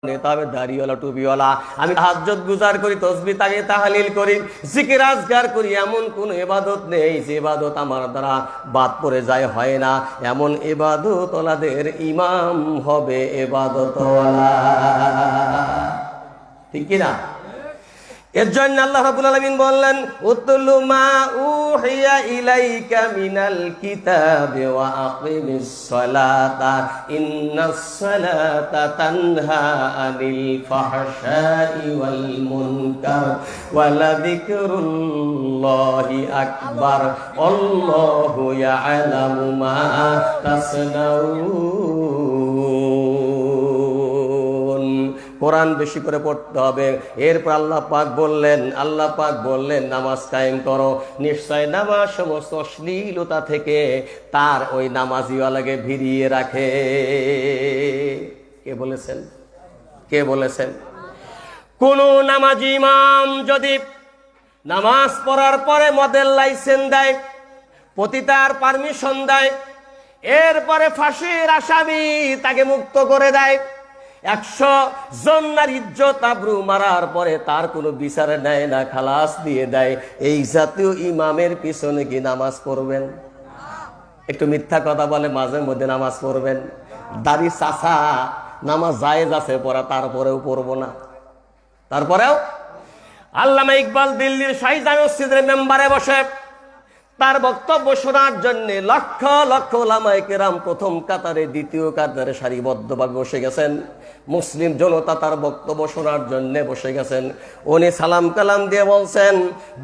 তবে দাড়িওয়ালা টুপিওয়ালা আমি তাহাজ্জুদ গুজার করি, তাসবিহ তাহলিল করি, জিকির আজকার করি, এমন কোন ইবাদত নেই যে ইবাদত আমার দ্বারা বাদ পড়ে যায়, হয় না। এমন ইবাদতওয়ালাদের ইমাম হবে ইবাদতওয়ালা, ঠিক কি না? এর জন্য আল্লাহ রাব্বুল আলামিন বললেন, উতলু মা উহিয়া ইলাইকা মিনাল কিতাবি ওয়া আকিমিস সালাতা ইন্নাস সালাতা তানহা আনিল ফাহশাই ওয়াল মুনকার ওয়া লাযিকরুল্লাহি আকবার আল্লাহু ইয়ালামু মা তাসনাউন। কোরআন বেশি করে পড়তে হবে। এরপর আল্লাহ পাক বললেন নামাজ কায়েম করো, নিশ্চয় নামাজ সমস্ত অশ্লীলতা থেকে তার ওই নামাজিওয়ালাকে ভিড়িয়ে রাখে। কে বলেছেন? কোন নামাজি ইমাম যদি নামাজ পড়ার পরে মদের লাইসেন্স দেয়, পতিতার পারমিশন দেয়, এরপরে ফাঁসির আসামি তাকে মুক্ত করে দেয়, 100 জনের ইজ্জত আবরু মারার পরে তার কোনো বিচার নেয় না, খালাস দিয়ে দেয়, এই জাতীয় ইমামের পিছনে কি নামাজ পড়বেন? একটু মিথ্যা কথা বলে মাঝে মধ্যে নামাজ পড়বেন। দাড়ি চাচা নামাজ জায়েজ আছে পড়া, তারপরেও পড়বো না। তারপরেও আল্লামা ইকবাল দিল্লির শাহী জামে মসজিদের মেম্বারে বসে তার বক্তব্য শোনার জন্য লক্ষ লক্ষ ওলামায়ে কেরাম প্রথম কাতারে, দ্বিতীয় কাতারে সারিবদ্ধভাবে বসে গেছেন। মুসলিম জনতা তার বক্তব্য শোনার জন্য বসে গেছেন। উনি সালাম কালাম দিয়ে বলছেন,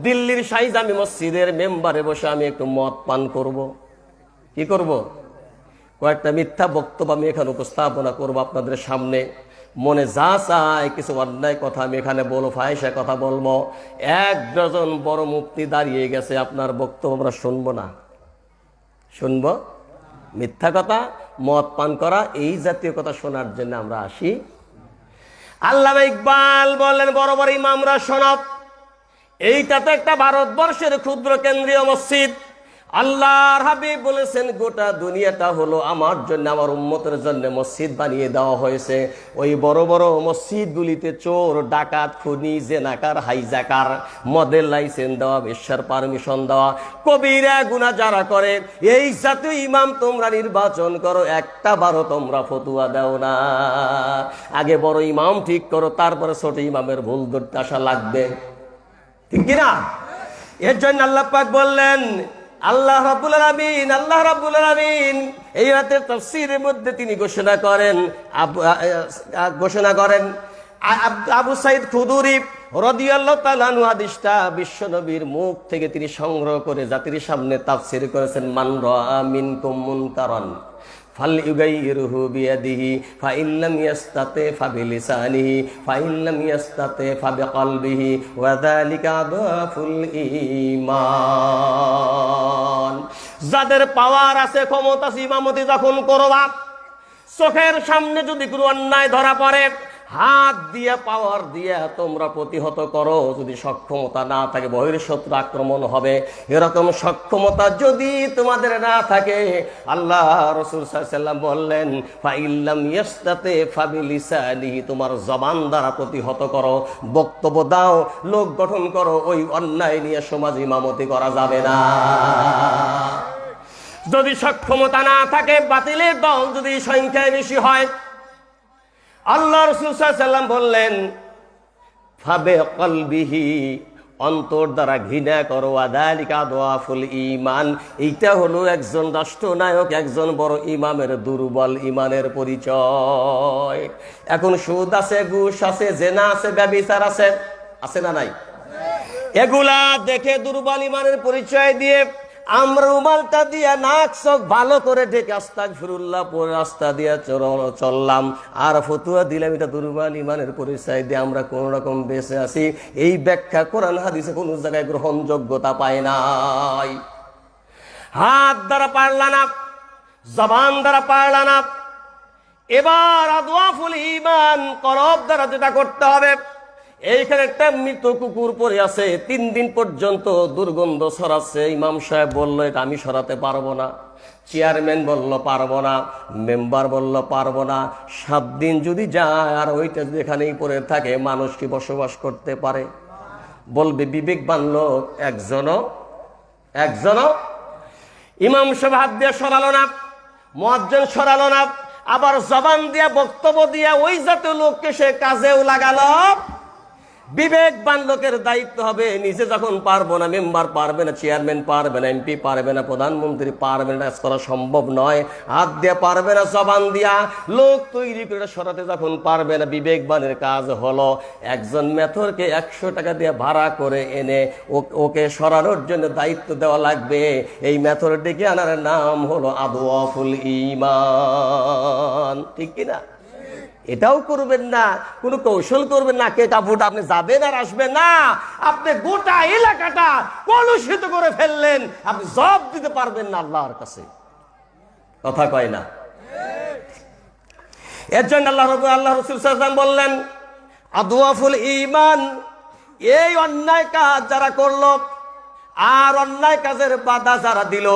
দিল্লির শাহী জামে মসজিদের মেম্বারে বসে আমি একটু মদ পান করব। কি করব? কয়েকটা মিথ্যা বক্তব্য আমি এখানে উপস্থাপনা করব আপনাদের সামনে। মনে যা চায় কিছু অন্যায় কথা আমি এখানে বলবো, ফাহিশা কথা বলবো। 1 ডজন বড় মুফতি দাঁড়িয়ে গেছে, আপনার বক্তব্য আমরা শুনবো না? শুনবো? মিথ্যা কথা, মদ পান করা, এই জাতীয় কথা শোনার জন্য আমরা আসি। আল্লামা ইকবাল বললেন, বড় বড় ইমামরা শোনাব, এইটা তো একটা ভারতবর্ষের ক্ষুদ্র কেন্দ্রীয় মসজিদ। আল্লাহর হাবিব বলেছেন, গোটা দুনিয়াটা হলো আমার জন্য, আমার উম্মতের জন্য মসজিদ বানিয়ে দেওয়া হয়েছে। ওই বড় বড় মসজিদগুলিতে চোর, ডাকাত, খুনি, জেনাকার, হাইজাকার, মদের লাইসেন্স দেওয়া, বেশ্যার পারমিশন দেওয়া, কবিরা গুনাহ যারা করে, এই জাতীয় ইমাম তোমরা নির্বাচন করো, একটা বারো তোমরা ফতুয়া দাও না। আগে বড় ইমাম ঠিক করো, তারপরে ছোট ইমামের ভুল ধরতে আসা লাগবে, ঠিক কিনা? এর জন্য আল্লাহ পাক বললেন, আল্লাহ রাব্বুল আলামিন এই রাতের তাফসীরের মধ্যে তিনি ঘোষণা করেন আবু সাঈদ খুদরি রাদিয়াল্লাহু তাআলা আনহু হাদিসটা বিশ্ব নবীর মুখ থেকে তিনি সংগ্রহ করে জাতির সামনে তাফসীর করেছেন। মান রাআ মিনকুম মুনকারান ফালইউগাইরহু বিয়াদিহি ফাইল্লাম ইয়াস্তাতি ফাবিলিসানিহি ফাইল্লাম ইয়াস্তাতি ফাবিকলবিহি ওয়া যালিকা আদাফুল ঈমান। যাদের পাওয়ার আছে, ক্ষমতা আছে, ইমামতি যখন করবা, চোখের সামনে যদি কোনো অন্যায় ধরা পড়ে, হাত দিয়ে পাওয়ার দিয়ে তোমরা প্রতিহত করো। যদি সক্ষমতা না থাকে, বহির্শত্রু আক্রমণ হবে, এরকম সক্ষমতা যদি তোমাদের না থাকে, আল্লাহ রাসূল সাল্লাল্লাহু আলাইহি ওয়াসাল্লাম বললেন, ফাইল্লাম ইয়াস্তাতি ফাবিলিসানিহি, তোমার জবান দ্বারা প্রতিহত করো, বক্তব্য দাও, লোক গঠন করো। ওই অন্যায় নিয়ে সমাজ ইমামতি করা যাবে না। যদি সক্ষমতা না থাকে, বাতিলের দল যদি সংখ্যায় বেশি হয়, আল্লাহ রাসূল সাল্লাল্লাহু আলাইহি ওয়াসাল্লাম বললেন, ফাবে কলবিহি, অন্তর দ্বারা ঘৃণা করো, আযালিকা আদওয়াফুল ঈমান। এইটা হলো একজন রাষ্ট্রনায়ক, একজন বড় ইমামের দুর্বল ইমানের পরিচয়। এখন সুদ আছে, ঘুষ আছে, জেনা আছে, ব্যভিচার আছে, আছে না নাই? এগুলা দেখে দুর্বল ইমানের পরিচয় দিয়ে আমরা রুমালটা দিয়ে নাক চোখ ভালো করে ঢেকে আস্তাগফিরুল্লাহ পরে রাস্তা দিয়ে চললাম, আর ফতুয়া দিলাম, এটা দুর্বল ইমানের পরিচয় দিয়ে আমরা কোন রকম বেঁচে আছি। এই ব্যাখ্যা কোরআন হাদিসে কোন জায়গায় গ্রহণযোগ্যতা পায় নাই। হাত দ্বারা পারলা না, জবান দ্বারা পারলা না, এবার আদওয়াফুল ঈমান, কলব দ্বারা যেটা করতে হবে। এইখানে একটা মৃত কুকুর পড়ে আছে, 3 দিন পর্যন্ত দুর্গন্ধ ছড়াচ্ছে। ইমাম সাহেব বললো, এটা আমি সরাতে পারবো না। চেয়ারম্যান বলল পারবো না, মেম্বার বলল পারবো না। 7 দিন যদি যায় আর ওইটা যদি এখানেই পড়ে থাকে, মানুষ কি বসবাস করতে পারে? বলবে বিবেকবান লোক একজনও ইমাম সাহেব হাত দিয়ে সরালো না, মুয়াজ্জিন সরালো না, আবার জবান দিয়া বক্তব্য দিয়া ওই জাতীয় লোককে সে কাজেও লাগালো। বিবেকবান লোকের দায়িত্ব হবে, নিজে যখন পারবো না, মেম্বার পারবে না, চেয়ারম্যান পারবে না, এমপি পারবে না, প্রধানমন্ত্রী পারবে না, করা সম্ভব নয়, হাত দিয়ে পারবে না, জবান দিয়া লোক তৈরি করে সরাতে যখন পারবে না, বিবেকবানের কাজ হলো একজন মেথরকে 100 টাকা দিয়ে ভাড়া করে এনে ওকে সরানোর জন্য দায়িত্ব দেওয়া লাগবে। এই মেথর ডেকে আনার নাম হলো আদওয়াফুল ঈমান। ঠিক কিনা? এটাও করবেন না, কোনো কৌশল করবেন না, কে কাপুট আপনি যাবেন আর আসবেন না, আপনি গোটা এলাকাটা কলুষিত করে ফেললেন, আপনি জবাব দিতে পারবেন না আল্লাহর কাছে। কথা কয় না? এর জন্য আল্লাহ রাসূল সাল্লাল্লাহু আলাইহি ওয়াসাল্লাম বললেন আদওয়াফুল ঈমান, এই অন্যায় কাজ যারা করলো আর অন্যায় কাজের বাধা যারা দিল,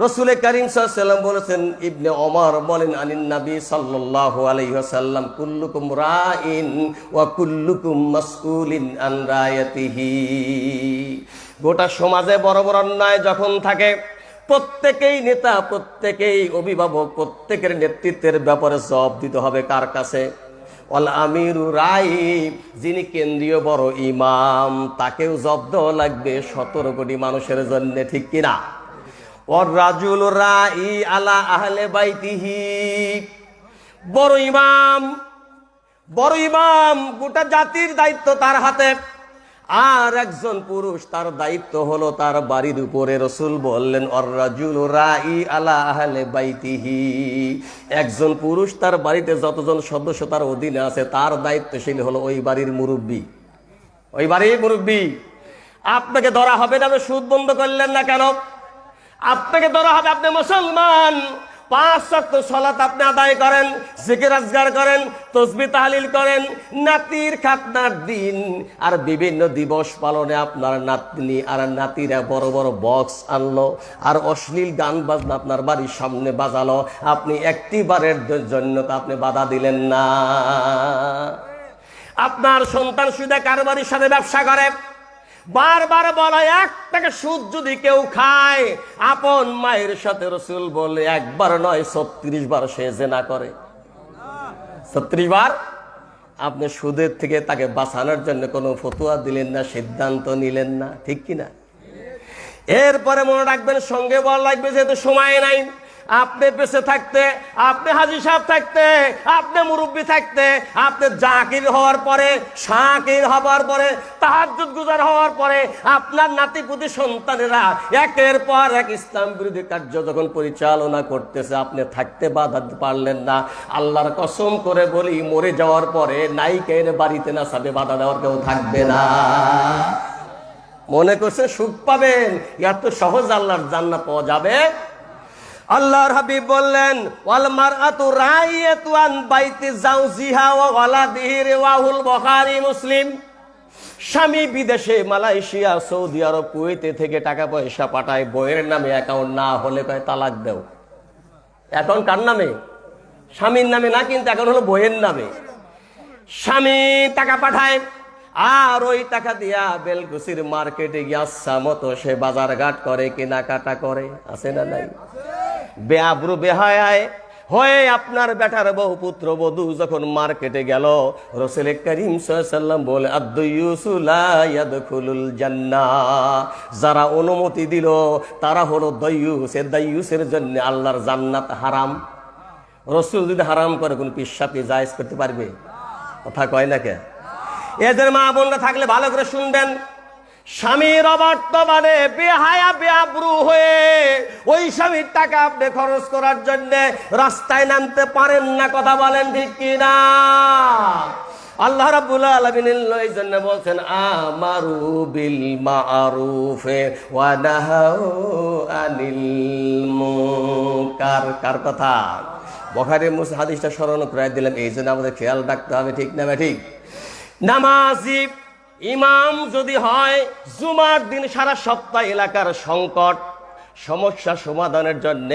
রাসূল কারীম সাল্লাল্লাহু আলাইহি ওয়াসাল্লাম বলেছেন, ইবনে ওমর বলেন আনিন নবী সাল্লাল্লাহু আলাইহি ওয়াসাল্লাম, কুল্লুকুম রাইন ওয়া কুল্লুকুম মাসউলিন আন রায়াতিহি। গোটা সমাজে বড় বড় অন্যায় যখন থাকে, প্রত্যেকেই নেতা, প্রত্যেকেই অভিভাবক, প্রত্যেকের নেতৃত্বের ব্যাপারে জবাব দিতে হবে কার কাছে? ওয়াল আমিরু রাই, যিনি কেন্দ্রীয় বড় ইমাম, তাকেও জবাব দেওয়া লাগবে 17 কোটি মানুষের জন্য। ঠিক কিনা? ওয়ার রাজুল রাই আলা আহলে বাইতিহি, বড় ইমাম গোটা জাতির দায়িত্ব তার হাতে, আর একজন পুরুষ তার দায়িত্ব হলো তার বাড়ির উপরে। রাসূল বললেন ওয়ার রাজুল রাই আলা আহলে বাইতিহি, একজন পুরুষ তার বাড়িতে যতজন সদস্য তার অধীনে আছে তার দায়িত্বশীল হলো ওই বাড়ির মুরব্বী। ওই বাড়ির মুরব্বী। আপনাকে ধরা হবে না, আপনি সুদ বন্ধ করলেন না কেন? আপনাকে ধরা হবে, আপনি মুসলমান, 5 ওয়াক্ত সালাত আপনি আদায় করেন, জিকির আজগার করেন, তাসবিহ তাহলিল করেন, নাতির খাতনার দিন আর বিভিন্ন দিবস পালনে আপনার নাতনি আর নাতিরা বড় বড় বক্স আনলো আর অশ্লীল গান বাজনা আপনার বাড়ির সামনে বাজালো, আপনি একটি বারের জন্য তো আপনি বাধা দিলেন না। আপনার সন্তান সুদে কারবারির সাথে ব্যবসা করে, বারবার বলা 1 টাকা সুদ যদি কেউ খায়, আপন মায়ের সাথে রাসূল বলে 1 বার নয় 36 বার সে জিনা করে। 36 বার। আপনি সুদের থেকে তাকে বাঁচানোর জন্য কোনো ফতোয়া দিলেন না, সিদ্ধান্ত নিলেন না। ঠিক কিনা? এরপরে মনে রাখবেন, সঙ্গে বলা লাগবে, যেহেতু সময় নাই, আপনি বেঁচে থাকতে, আপনি হাজী সাহেব থাকতে, আপনি মুরব্বী থাকতে, আপনি জাকির হওয়ার পরে, শাকির হওয়ার পরে, তাহাজ্জুদ গুজার হওয়ার পরে, আপনার নাতিপুতি সন্তানেরা একের পর এক ইসলাম বিরোধী কার্য যখন পরিচালনা করতেছে, আপনি থাকতে বাধা পারলেন না। আল্লাহর কসম করে বলি, মরে যাওয়ার পরে নাইকের বাড়িতে না সাবে বাধা দেওয়ার কেউ থাকবে না। মনে করছে সুখ পাবেন, এত সহজ আল্লাহর জান্নাত পাওয়া যাবে? আল্লাহর হাবিব বললেন ওয়াল মারআতু রাইয়াতু আন বাইতি যাওজিহা ওয়া ওয়ালাদিহি, রাওয়াহুল বুখারী মুসলিম। স্বামী বিদেশে, মালয়েশিয়া, সৌদি আরব, কুয়েতে থেকে টাকা পয়সা পাঠায়, বইয়ের নামে অ্যাকাউন্ট না হলে কয় তালাক দাও। অ্যাকাউন্ট কার নামে? স্বামীর নামে না, কিন্তু এখন হলো বইয়ের নামে। স্বামী টাকা পাঠায় আর ওই টাকা দিয়া বেলকুচির মার্কেটে গিয়ে আচ্ছা মতো সে বাজার ঘাট করে, কেনাকাটা করে। আছে না নাই? বেআব্রু বেহায়ায় হয়ে আপনার বেটার বউ পুত্র বধূ যখন মার্কেটে গেল, রাসূল কারীম সাল্লাল্লাহু আলাইহি ওয়াসাল্লাম বলে আদ-দায়্যুসু লা ইয়াদখুলুল জান্নাহ, যারা অনুমতি দিল তারা হলো দায়্যুস। এই দায়্যুসের জন্য আল্লাহর জান্নাত হারাম। রাসূল যদি হারাম করে, কোন পিশাপি জায়েজ করতে পারবে? কথা কয় না কে? এদের মা বোনরা থাকলে ভালো করে শুনবেন। স্বামীর অবর্তমানে বেহায়া বেআব্রু হয়ে ওই স্বামীর টাকা আপনি খরচ করার জন্য রাস্তায় নামতে পারেন না। কথা বলেন ঠিক কিনা? আল্লাহ রাব্বুল আলামিন এই জন্য বলছেন আমারু বিল মারুফে ওয়া নাহাউ আনিল মুনকার। কার কথা? বুখারী মুসলিম হাদিসটা স্মরণ করে দিলাম, এই জন্য আমাদের খেয়াল রাখতে হবে। ঠিক না? ঠিক। নামাজি ইমাম যদি হয়, জুমার দিন সারা সপ্তাহ এলাকার সংকট সমস্যা সমাধানের জন্য